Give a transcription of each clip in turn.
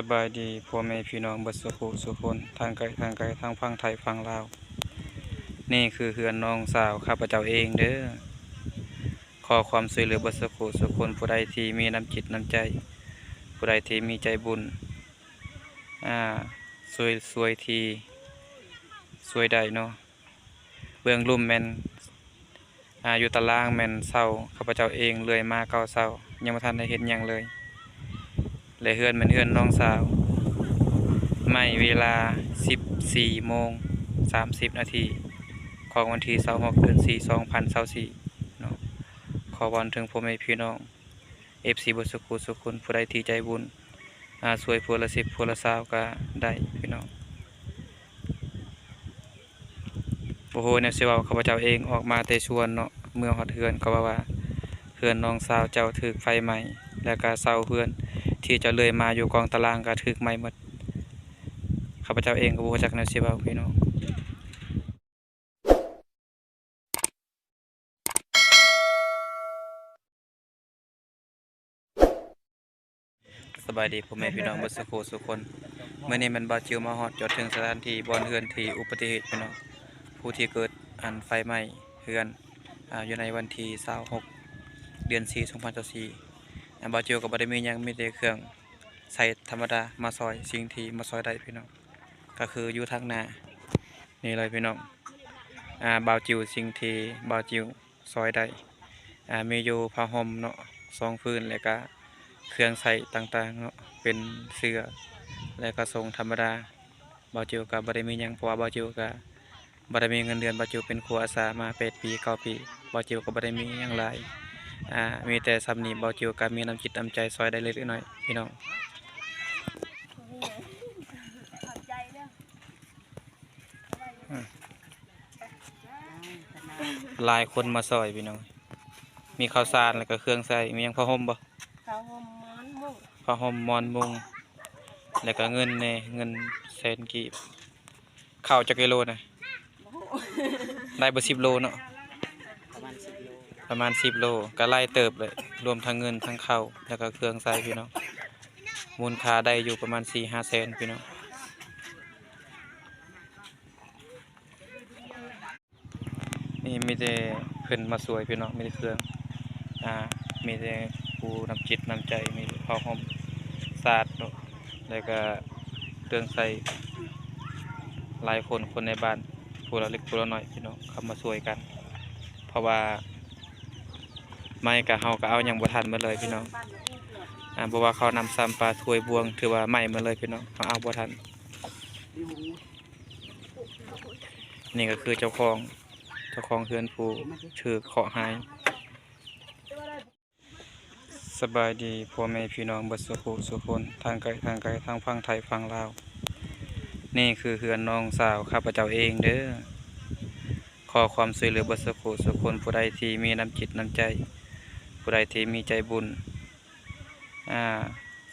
สบายดีพ่อแม่พี่น้องเบิดสุขุสุคนทางไกลทางฝั่งไทยฝั่งลาวนี่คือเฮือนน้องสาวข้าพเจ้าเองเด้อขอความช่วยเหลือเบิดสุขุสุคนผู้ใดที่มีน้ำจิตน้ำใจผู้ใดที่มีใจบุญช่วยที่ช่วยได้เนาะเบื้องลุ่มแม่นอยู่ตารางแม่นเศร้าข้าพเจ้าเองเลยมาเก่าเศร้ายังบ่ทันได้เห็นหยังเลยและเฮือนแม่นเฮือนน้องสาวไม่เวลา 14:30 นาทีของวันที่26 เดือน 4 2024เนาะขอวอนถึงพ่อแม่พี่น้อง FC บ่สุขสุขคนผู้ใดที่ใจบุญช่วยผู้ละ10ผู้ละ20ก็ได้พี่น้องโอ้โหเนี่ยสิว่าข้าพเจ้าเองออกมาแต่ชวนเนาะเมื่อฮอดเฮือนเขาว่าเฮือนน้องสาวเจ้าถูกไฟไหม้แล้วก็เสาเฮือนที่จะเลื่อยมาอยู่กองตารางก็ถูกไหม้หมดข้าพเจ้าเองก็บ่รู้จักแนวสิเว้าพี่น้องสบายดีพ่อแม่พี่น้องเบิดสุขสุขคนมื้อนี้มันบ่าวจิวมาฮอดจอดถึงสถานที่บ่อนเฮือนที่อุบัติเหตุพี่น้องผู้ที่เกิดไฟไหม้เฮือนอยู่ในวันที่26 เดือน 4 2024บ่าวจิวก็บ่ได้มีหยังมีแต่เครื่องใช้ธรรมดามาซอยสิ่งที่มาซอยได้พี่น้องก็คืออยู่ทางหน้านี่เลยพี่น้องบ่าวจิวสิ่งที่บ่าวจิวซอยได้มีอยู่ผ้าห่มเนาะ2ฟืนแล้วก็เครื่องใช้ต่างๆเนาะเป็นเสื้อแล้วก็ทรงธรรมดาบ่าวจิวก็บ่ได้มีหยังเพราะว่าบ่าวจิวก็บ่ได้มีเงินเดือนบ่าวจิวเป็นครูอาสามา8 ปี 9 ปีบ่าวจิวก็บ่ได้มีหยังหลายมีแต่สำนี้บ่าวจิวก็มีน้ำจิตน้ำใจซอยได้เล็กน้อยพี่น้องหลายคนมาซอยพี่น้องมีข้าวสารแล้วก็เครื่องใช้มีหยังผ้าห่มบ่ข้าวหอมม้อนมุ้งผ้าห่มมอนมุงแล้วก็เงินในเงินแสนกีบข้าวจักกิโลนะได้บ่10 โลเนาะประมาณ10 โลก็ไล่เติบเลยรวมทั้งเงินทั้งข้าวแล้วก็เครื่องใช้พี่น้องมูลค่าได้อยู่ประมาณ 4-5 แสนพี่น้องนี่มีแต่เพิ่นมาสวยพี่น้องมีแต่เครื่องมีแต่ผู้นำจิตนำใจมีผ้าห่มสาดเนาะแล้วก็เครื่องใช้หลายคนในบ้านผู้ละเล็กผู้ละน้อยพี่น้องเข้ามาช่วยกันเพราะว่าไม้กับเฮาก็เอาหยังบ่ทันหมดเลยพี่น้องบ่ว่าเขานำซ้ำปลาถ้วยบวงถือว่าไหม้หมดเลยพี่น้องเขาเอาบ่ทันนี่ก็คือเจ้าของเฮือนผู้ถือเคราะห์หายสบายดีพ่อแม่พี่น้องเบิดสุขสุคนทางไกลทางฝั่งไทยฝั่งลาวนี่คือเฮือนน้องสาวข้าพเจ้าเองเด้อขอความช่วยเหลือเบิดสุขสุคนผู้ใดที่มีน้ำจิตน้ำใจผู้ใดที่มีใจบุญ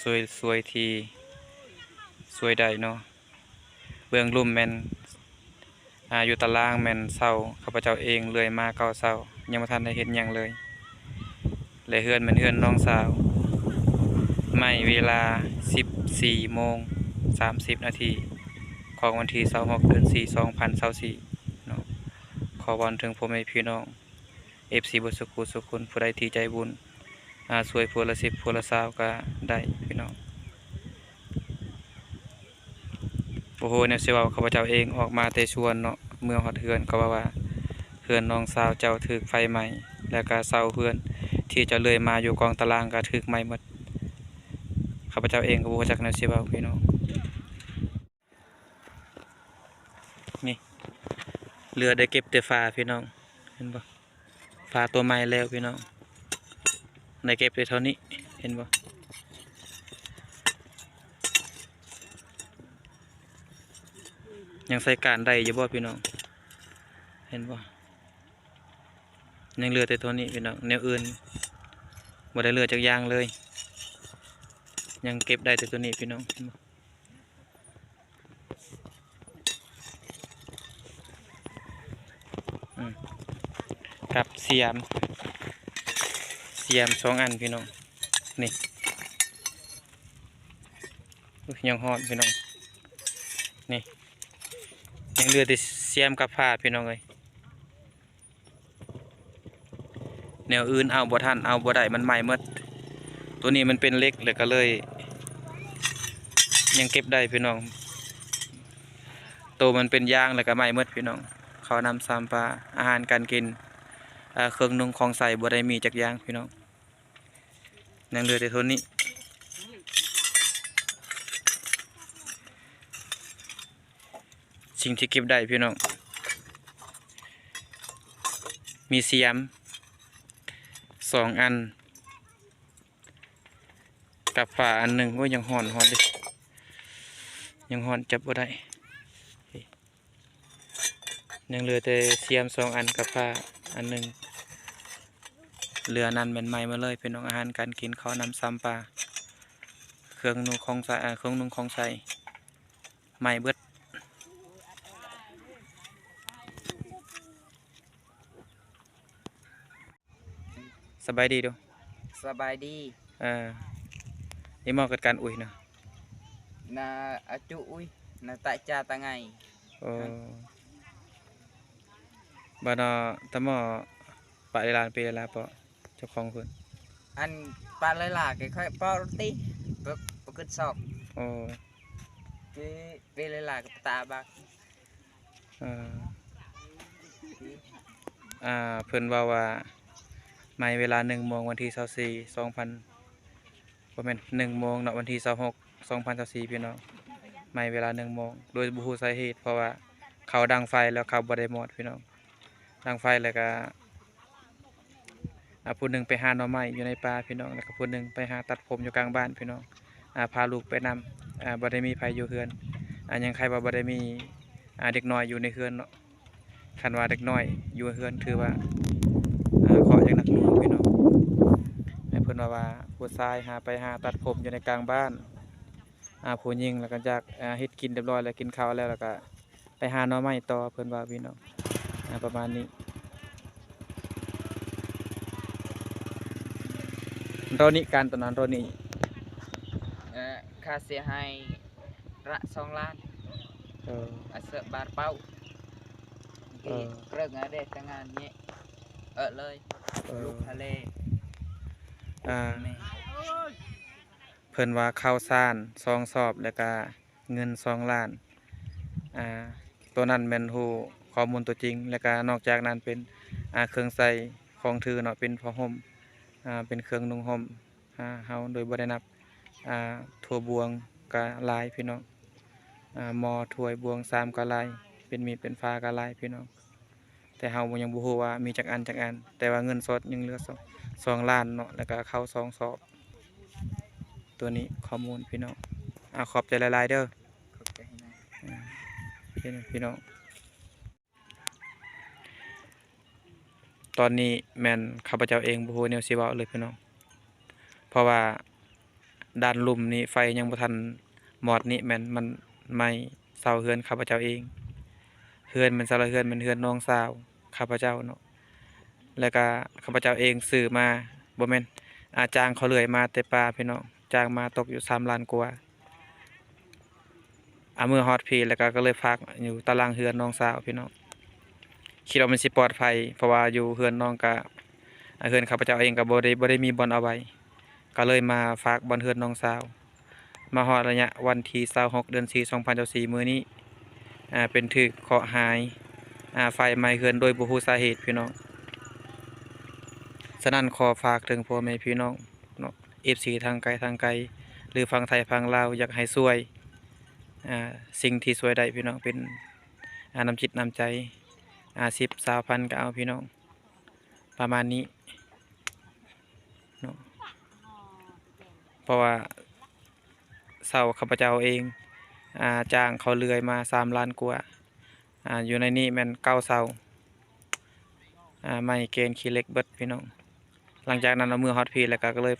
ช่วยที่ช่วยได้เนาะเบื้องลุ่มแม่นอยู่ตารางแม่นเศร้าข้าพเจ้าเองเลยมาเก่าเศร้ายังบ่ทันได้เห็นหยังเลยและเฮือนแม่นเฮือนน้องสาวไม่เวลา 14:30 นาทีของวันที่26 เดือน 4 2024เนาะขอวอนถึงพ่อแม่พี่น้อง FC บ่สุขสุขคนผู้ใดที่ใจบุญช่วยผู้ละ10ผู้ละ20ก็ได้พี่น้องโอ้โหเนี่ยสิว่าข้าพเจ้าเองออกมาแต่ชวนเนาะเมื่อฮอดเฮือนเขาว่าเฮือนน้องสาวเจ้าถูกไฟไหม้แล้วก็เสาเฮือนที่จะเลื่อยมาอยู่กองตารางก็ถูกไหม้หมดข้าพเจ้าเองก็บ่รู้จักแนวสิเว้าพี่น้องนี่เรือได้เก็บแต่ฟ้าพี่น้องเห็นบ่ฟ้าตัวใหม่แล้วพี่น้องได้เก็บได้เท่านี้เห็นบ่ยังใส่การได้อยู่บ่พี่น้องเห็นบ่ยังเหลือแต่เท่านี้พี่น้องแนวอื่นบ่ได้เหลือจักอย่างเลยยังเก็บได้แต่ตัวนี้พี่น้องกับเสียม2 อันพี่น้องนี่ อุ๊ยยังฮ้อนพี่น้องนี่ยังเหลือแต่เสียมกับผ้าพี่น้องเอ้ยแนวอื่นเอาบ่ทันเอาบ่ได้มันใหม่หมดตัวนี้มันเป็นเหล็กเลยก็เลยยังเก็บได้พี่น้องตัวมันเป็นยางแล้วก็ใหม่หมดพี่น้องเขาวนำซ้ำปลาอาหารการกินเครื่องนุ่งของใส่บ่ได้มีจักอย่างพี่น้องยังเหลือแต่เท่านี้สิ่งที่เก็บได้พี่น้องมีเสียม2 อันกับฝาอันหนึ่งก็ยังห่อนดิยังห่อนจับบ่ได้ยังเหลือแต่เสียม2 อันกับฝาอันหนึ่งเหลือนั้นเป็นไม้มาเลยเป็นอาหารการกินเขานำซ้ำปลาเครื่องนุ่งของใส่เครื่องนุ่งของใส่ไม้เบิดสบายดีดู สบายดี นี่เหมาะกับการอุ่ยนะ na acu ui na tak cha tangai บานตะหมอปะเวลาปีเวลาปะเจ้าของเพิ่น an pa lai la cái khoai pa roti bực cực sọc โอ้ cái về lai la cái ta bạc เเพิ่นว่าไม่เวลา1 โมงวันที่24 2000บ่แม่น1 โมงเนาะวันที่26 2024พี่น้องไม่เวลา1 โมงโดยบ่ฮู้สาเหตุเพราะว่าเขาดังไฟแล้วเขาบ่ได้หมดพี่น้องดังไฟแล้วก็ผู้หนึ่งไปหาหน่อไม้อยู่ในป่าพี่น้องแล้วก็ผู้หนึ่งไปหาตัดผมอยู่กลางบ้านพี่น้องพาลูกไปนำบ่ได้มีไผอยู่เฮือนยังใครว่าบ่ได้มีเด็กน้อยอยู่ในเฮือนเนาะคันว่าเด็กน้อยอยู่เฮือนถือว่าขออย่างหนักหน่วงพี่น้องให้เพิ่นว่าผู้ชายไปหาตัดผมอยู่ในกลางบ้านผู้หญิงแล้วก็จากเฮ็ดกินเรียบร้อยแล้วกินข้าวแล้วก็ไปหาหน่อไม้ต่อเพิ่นว่าพี่น้องประมาณนี้โรนิการตอนนั้นโรนิ ค่าเสียหายระ2 ล้าน sợ bạt bao cái rừng ở đây chẳng hạn nhé ở lời lúc hà lê เพิ่นว่าข้าวสาร2 สอบแล้วก็เงิน2 ล้านตัวนั้นแม่นฮู้ข้อมูลตัวจริงแล้วก็นอกจากนั้นเป็นเครื่องใช้ของถือเนาะเป็นผ้าห่มเป็นเครื่องนุ่งห่มเฮาโดยบ่ได้นับถั่วบวงก็หลายพี่น้องหม้อถ้วยบวง3ก็หลายเป็นมีดเป็นฟ้าก็หลายพี่น้องแต่เฮายังบ่ฮู้ว่ามีจักอันแต่ว่าเงินสดยังเหลือ2 ล้านเนาะแล้วก็ข้าว2 สอบตัวนี้ข้อมูลพี่น้องขอบใจหลายๆเด้อ พี่น้องตอนนี้แม่นข้าพเจ้าเองบ่ฮู้แนวสิเว้าเลยพี่น้องเพราะว่าด้านลุ่มนี้ไฟยังบ่ทันหมอดนี้แม่นมันไม่เซาเฮือนข้าพเจ้าเองเฮือนมันเซาเฮือนมันเฮือนน้องสาวข้าพเจ้าเนาะแล้วก็ข้าพเจ้าเองซื้อมาบ่แม่นจ้างเขาเลื่อยมาแต่ป่าพี่น้องจ้างมาตกอยู่3 ล้านกว่ามือฮอตพีแล้วก็เลยพักอยู่ตารางเฮือนน้องสาวพี่น้องคิดว่ามันสิปลอดภัยเพราะว่าอยู่เฮือนน้องก็เฮือนข้าพเจ้าเองก็บ่ได้มีบ่อนเอาไว้ก็เลยมาฝากบ่อนเฮือนน้องสาวมาฮอดระยะวันที่26 เดือน 4 2024มื้อนี้เป็นถึกเคราะห์หายไฟไหม้เฮือนโดยบ่ฮู้สาเหตุพี่น้องฉะนั้นขอฝากถึงพ่อแม่พี่น้องเนาะ FC ทางไกลหรือฝั่งไทยฝั่งลาวอยากให้ช่วยสิ่งที่ช่วยได้พี่น้องเป็นน้ำจิตน้ำใจ10-20 พันก็เอาพี่น้องประมาณนี้เนาะเพราะว่าเสาข้าพเจ้าเองจ้างเขาเลื่อยมา3 ล้านกว่าอยู่ในนี้แม่น9 เสาไม่เกณฑ์ขี้เหล็กเบิดพี่น้องหลังจากนั้นเอามือฮอตพีแล้วก็เลย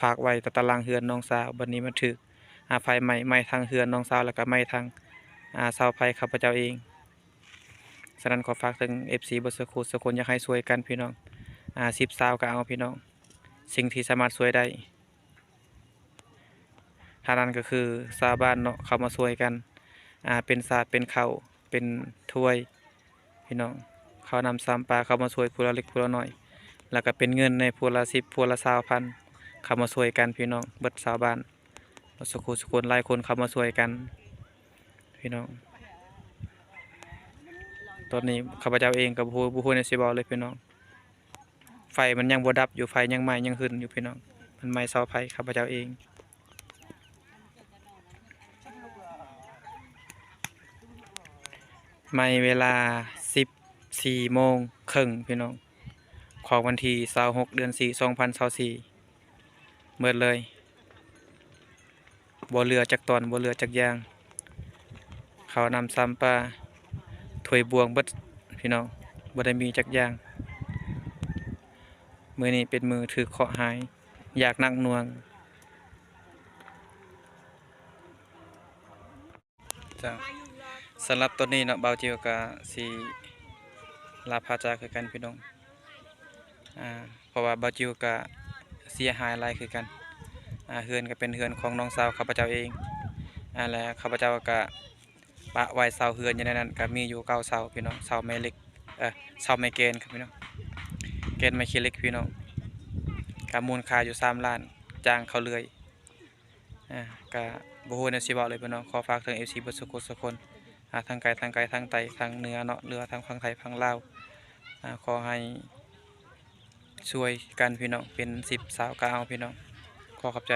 ฝากไว้ตารางเฮือนน้องสาวบัดนี้มันถึกไฟไหม้ทางเฮือนน้องสาวแล้วก็ไหม้ทางเสาไฟข้าพเจ้าเองฉะนั้นขอฝากถึง FC บ่สักคนอยากให้ช่วยกันพี่น้อง10 สาวก็เอาพี่น้องสิ่งที่สามารถช่วยได้ ท่านั้นก็คือชาวบ้านเนาะเขามาช่วยกันเป็นศาสตร์เป็นข้าวเป็นถ้วยพี่น้องเขานำซ้ำปลาเขามาช่วยผู้ละเล็กผู้ละน้อยแล้วก็เป็นเงินในผู้ละ10ผู้ละ20,000เขามาช่วยกันพี่น้องเบิดชาวบ้านสุขุสุคนหลายคนเขามาช่วยกันพี่น้องตอนนี้ข้าพเจ้าเองกับผู้ในสิบอกเลยพี่น้องไฟมันยังบ่ดับอยู่ไฟยังไหม้ยังหึ่นอยู่พี่น้องมันไหม้เสาไฟข้าพเจ้าเองไหม้เวลา14:30นพี่น้องของวันที่26 เดือน 4 2024เบิดเลยบ่เหลือจักตอนบ่เหลือจักอย่างเขานำซ้ำปลาถ้วยบวงเบิดพี่น้องบ่ได้มีจักอย่างมื้อนี้เป็นมือถือเคราะห์หายอยากนักหน่วงจ้ะสำหรับตัวนี้เนาะเบาจิวก็สิลาพาจากคือกันพี่น้องเพราะว่าเบาจิวก็เสียหายหลายคือกันเฮือนก็เป็นเฮือนของน้องสาวข้าพเจ้าเองและข้าพเจ้าก็ปะไว้เสาเฮือนอยู่ในนั้นก็มีอยู่9เสาพี่น้องเสาไม้เหล็กเสาไม้แกนครับพี่น้องแกนไม้ขี้เหล็กพี่น้องก็มูลค่าอยู่3 ล้านจ้างเขาเลื่อยก็บ่ฮู้แนวสิเว้าเลยพี่น้องขอฝากถึง FC เบิดสุขสุคนทางไกลทางใต้ทางเหนือเนาะหรือทางฝั่งไทยฝั่งลาวขอให้ช่วยกันพี่น้องเป็น10 สาวก็เอาพี่น้องขอขอบใจ